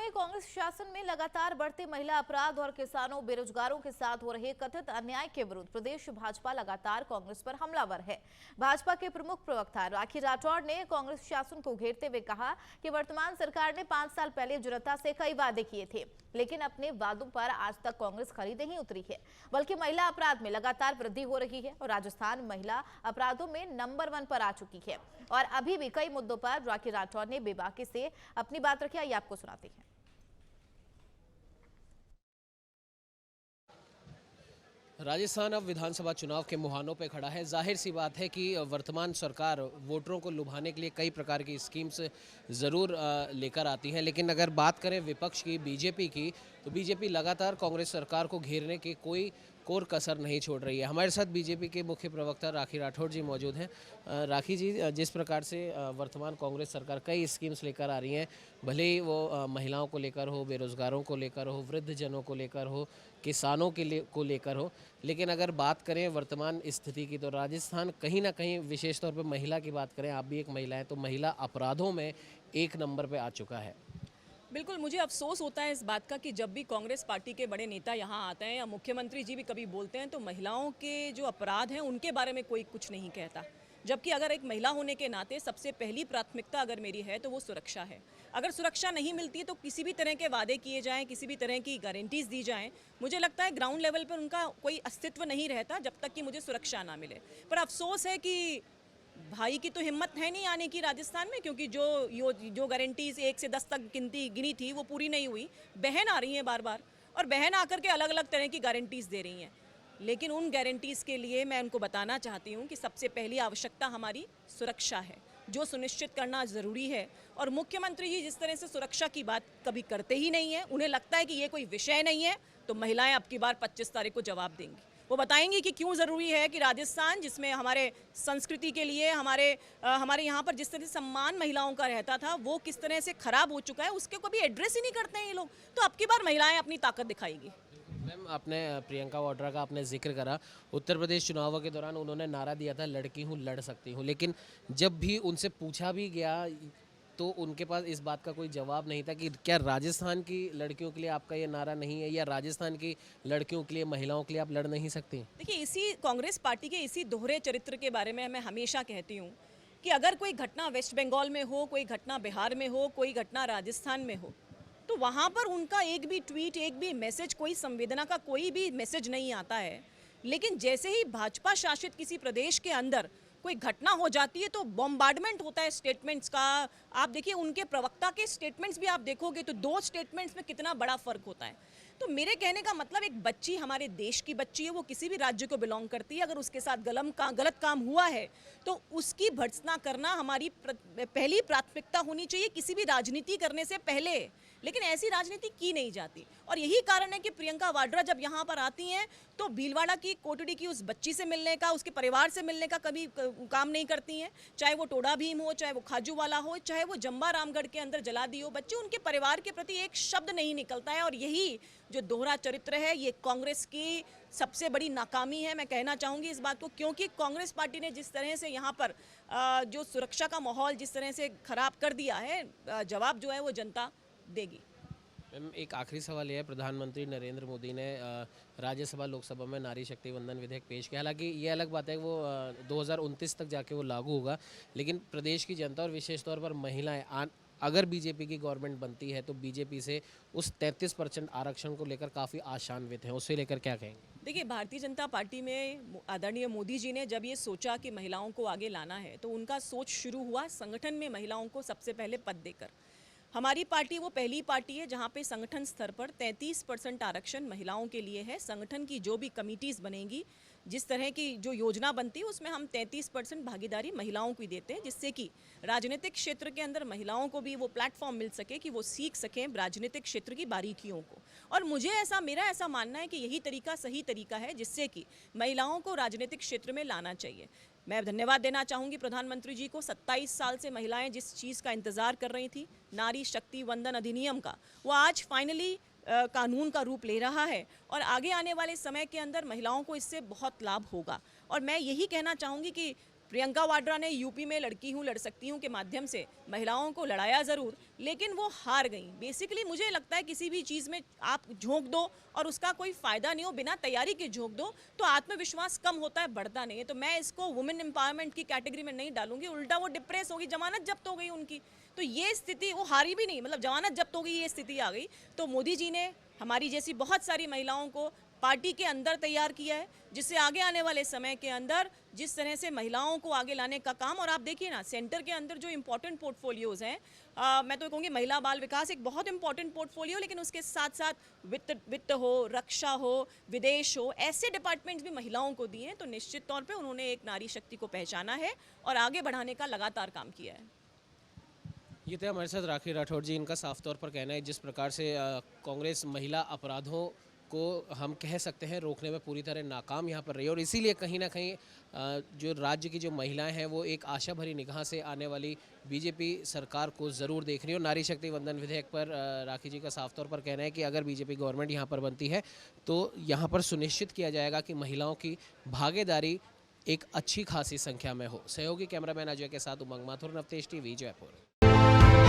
में कांग्रेस शासन में लगातार बढ़ते महिला अपराध और किसानों बेरोजगारों के साथ हो रहे कथित अन्याय के विरुद्ध प्रदेश भाजपा लगातार कांग्रेस पर हमलावर है। भाजपा के प्रमुख प्रवक्ता राखी राठौड़ ने कांग्रेस शासन को घेरते हुए कहा कि वर्तमान सरकार ने 5 साल पहले जनता से कई वादे किए थे, लेकिन अपने वादों पर आज तक कांग्रेस खरी नहीं उतरी है, बल्कि महिला अपराध में लगातार वृद्धि हो रही है और राजस्थान महिला अपराधों में नंबर 1 पर आ चुकी है। और अभी भी कई मुद्दों पर राखी राठौड़ ने बेबाकी से अपनी बात रखी, आइए आपको सुनाते हैं। राजस्थान अब विधानसभा चुनाव के मुहानों पर खड़ा है। जाहिर सी बात है कि वर्तमान सरकार वोटरों को लुभाने के लिए कई प्रकार की स्कीम्स ज़रूर लेकर आती है, लेकिन अगर बात करें विपक्ष की, बीजेपी की, तो बीजेपी लगातार कांग्रेस सरकार को घेरने की कोई कोर कसर नहीं छोड़ रही है। हमारे साथ बीजेपी के मुख्य प्रवक्ता राखी राठौड़ जी मौजूद हैं। राखी जी, जिस प्रकार से वर्तमान कांग्रेस सरकार कई स्कीम्स लेकर आ रही हैं, भले ही वो महिलाओं को लेकर हो, बेरोजगारों को लेकर हो, वृद्धजनों को लेकर हो, किसानों को लेकर हो, लेकिन अगर बात करें वर्तमान स्थिति की तो राजस्थान कहीं ना कहीं, विशेष तौर पर महिला की बात करें, आप भी एक महिला हैं, तो महिला अपराधों में 1 नंबर पे आ चुका है। बिल्कुल, मुझे अफसोस होता है इस बात का कि जब भी कांग्रेस पार्टी के बड़े नेता यहाँ आते हैं या मुख्यमंत्री जी भी कभी बोलते हैं तो महिलाओं के जो अपराध हैं उनके बारे में कोई कुछ नहीं कहता। जबकि अगर एक महिला होने के नाते सबसे पहली प्राथमिकता अगर मेरी है तो वो सुरक्षा है। अगर सुरक्षा नहीं मिलती तो किसी भी तरह के वादे किए जाएं, किसी भी तरह की गारंटीज़ दी जाएं, मुझे लगता है ग्राउंड लेवल पर उनका कोई अस्तित्व नहीं रहता जब तक कि मुझे सुरक्षा ना मिले। पर अफसोस है कि भाई की तो हिम्मत है नहीं आने की राजस्थान में, क्योंकि जो गारंटीज 1 से 10 तक गिनी थी वो पूरी नहीं हुई। बहन आ रही हैं बार बार और बहन आकर के अलग अलग तरह की गारंटीज दे रही हैं, लेकिन उन गारंटीज के लिए मैं उनको बताना चाहती हूँ कि सबसे पहली आवश्यकता हमारी सुरक्षा है, जो सुनिश्चित करना ज़रूरी है। और मुख्यमंत्री जी जिस तरह से सुरक्षा की बात कभी करते ही नहीं है, उन्हें लगता है कि ये कोई विषय नहीं है, तो महिलाएं अब की बार 25 तारीख को जवाब देंगी। वो बताएंगी कि क्यों ज़रूरी है कि राजस्थान, जिसमें हमारे संस्कृति के लिए हमारे यहाँ पर जिस तरह से सम्मान महिलाओं का रहता था वो किस तरह से खराब हो चुका है, उसके कभी एड्रेस ही नहीं करते हैं ये लोग। तो अब की बार महिलाएं अपनी ताकत दिखाएगी। मैम, आपने प्रियंका वाड्रा का आपने जिक्र करा। उत्तर प्रदेश चुनावों के दौरान उन्होंने नारा दिया था, लड़की हूँ लड़ सकती हूँ, लेकिन जब भी उनसे पूछा भी गया तो उनके पास इस बात का कोई जवाब नहीं था कि क्या राजस्थान की लड़कियों के लिए आपका ये नारा नहीं है, या राजस्थान की लड़कियों के लिए, महिलाओं के लिए आप लड़ नहीं सकती? देखिए, इसी कांग्रेस पार्टी के इसी दोहरे चरित्र के बारे में मैं हमेशा कहती हूँ कि अगर कोई घटना वेस्ट बंगाल में हो, कोई घटना बिहार में हो, कोई घटना राजस्थान में हो, तो वहाँ पर उनका एक भी ट्वीट, एक भी मैसेज, कोई संवेदना का कोई भी मैसेज नहीं आता है। लेकिन जैसे ही भाजपा शासित किसी प्रदेश के अंदर कोई घटना हो जाती है तो बॉम्बार्डमेंट होता है स्टेटमेंट्स का। आप देखिए, उनके प्रवक्ता के स्टेटमेंट्स भी आप देखोगे तो 2 स्टेटमेंट्स में कितना बड़ा फर्क होता है। तो मेरे कहने का मतलब, एक बच्ची हमारे देश की बच्ची है, वो किसी भी राज्य को बिलोंग करती है, अगर उसके साथ गलत काम हुआ है तो उसकी भर्त्सना करना हमारी पहली प्राथमिकता होनी चाहिए, किसी भी राजनीति करने से पहले। लेकिन ऐसी राजनीति की नहीं जाती और यही कारण है कि प्रियंका वाड्रा जब यहाँ पर आती हैं तो भीलवाड़ा की कोटड़ी की उस बच्ची से मिलने का, उसके परिवार से मिलने का कभी काम नहीं करती हैं। चाहे वो टोडा भीम हो, चाहे वो खाजूवाला हो, चाहे वो जम्बा रामगढ़ के अंदर जला दी हो बच्ची, उनके परिवार के प्रति एक शब्द नहीं निकलता है। और यही जो दोहरा चरित्र है, ये कांग्रेस की सबसे बड़ी नाकामी है। मैं कहना चाहूँगी इस बात को, क्योंकि कांग्रेस पार्टी ने जिस तरह से यहाँ पर जो सुरक्षा का माहौल जिस तरह से खराब कर दिया है, जवाब जो है वो जनता देगी। मैम, एक आखिरी सवाल यह है, प्रधानमंत्री नरेंद्र मोदी ने राज्यसभा लोकसभा में नारी शक्ति वंदन विधेयक पेश किया। हालांकि ये अलग बात है कि वो 2029 तक जाके वो लागू होगा, लेकिन प्रदेश की जनता और विशेष तौर पर महिलाएं, अगर बीजेपी की गवर्नमेंट बनती है तो बीजेपी से उस 33% आरक्षण को लेकर काफ़ी आशान्वित हैं, उससे लेकर क्या कहेंगे? देखिए, भारतीय जनता पार्टी में आदरणीय मोदी जी ने जब ये सोचा कि महिलाओं को आगे लाना है तो उनका सोच शुरू हुआ संगठन में महिलाओं को सबसे पहले पद देकर। हमारी पार्टी वो पहली पार्टी है जहां पे संगठन स्तर पर 33% आरक्षण महिलाओं के लिए है। संगठन की जो भी कमिटीज़ बनेगी, जिस तरह की जो योजना बनती है, उसमें हम 33% भागीदारी महिलाओं को ही देते हैं, जिससे कि राजनीतिक क्षेत्र के अंदर महिलाओं को भी वो प्लेटफॉर्म मिल सके कि वो सीख सकें राजनीतिक क्षेत्र की बारीकियों को। और मेरा ऐसा मानना है कि यही तरीका सही तरीका है जिससे कि महिलाओं को राजनीतिक क्षेत्र में लाना चाहिए। मैं धन्यवाद देना चाहूँगी प्रधानमंत्री जी को। 27 साल से महिलाएं जिस चीज़ का इंतज़ार कर रही थी, नारी शक्ति वंदन अधिनियम का, वो आज फाइनली कानून का रूप ले रहा है और आगे आने वाले समय के अंदर महिलाओं को इससे बहुत लाभ होगा। और मैं यही कहना चाहूँगी कि प्रियंका वाड्रा ने यूपी में लड़की हूँ लड़ सकती हूँ के माध्यम से महिलाओं को लड़ाया ज़रूर, लेकिन वो हार गई। बेसिकली मुझे लगता है किसी भी चीज़ में आप झोंक दो और उसका कोई फ़ायदा नहीं हो, बिना तैयारी के झोंक दो तो आत्मविश्वास कम होता है, बढ़ता नहीं है। तो मैं इसको वुमेन एम्पावरमेंट की कैटेगरी में नहीं डालूंगी, उल्टा वो डिप्रेस होगी, जमानत जब्त हो गई उनकी। तो ये स्थिति, वो हारी भी नहीं, मतलब जमानत जब्त हो गई, ये स्थिति आ गई। तो मोदी जी ने हमारी जैसी बहुत सारी महिलाओं को पार्टी के अंदर तैयार किया है, जिससे आगे आने वाले समय के अंदर जिस तरह से महिलाओं को आगे लाने का काम। और आप देखिए ना, सेंटर के अंदर जो इम्पोर्टेंट पोर्टफोलियोज़ हैं, मैं तो कहूँगी महिला बाल विकास एक बहुत इंपॉर्टेंट पोर्टफोलियो, लेकिन उसके साथ साथ वित्त हो, रक्षा हो, विदेश हो, ऐसे डिपार्टमेंट्स भी महिलाओं को दिए हैं। तो निश्चित तौर पर उन्होंने एक नारी शक्ति को पहचाना है और आगे बढ़ाने का लगातार काम किया है। ये थे हमारे साथ राखी राठौड़ जी। इनका साफ तौर पर कहना है जिस प्रकार से कांग्रेस महिला अपराधों को हम कह सकते हैं रोकने में पूरी तरह नाकाम यहाँ पर रही है, और इसीलिए कहीं ना कहीं जो राज्य की जो महिलाएं हैं वो एक आशा भरी निगाह से आने वाली बीजेपी सरकार को ज़रूर देख रही है। और नारी शक्ति वंदन विधेयक पर राखी जी का साफ तौर पर कहना है कि अगर बीजेपी गवर्नमेंट यहाँ पर बनती है तो यहाँ पर सुनिश्चित किया जाएगा कि महिलाओं की भागीदारी एक अच्छी खासी संख्या में हो। सहयोगी कैमरामैन अजय के साथ उमंग माथुर, नवतेज टीवी, जयपुर।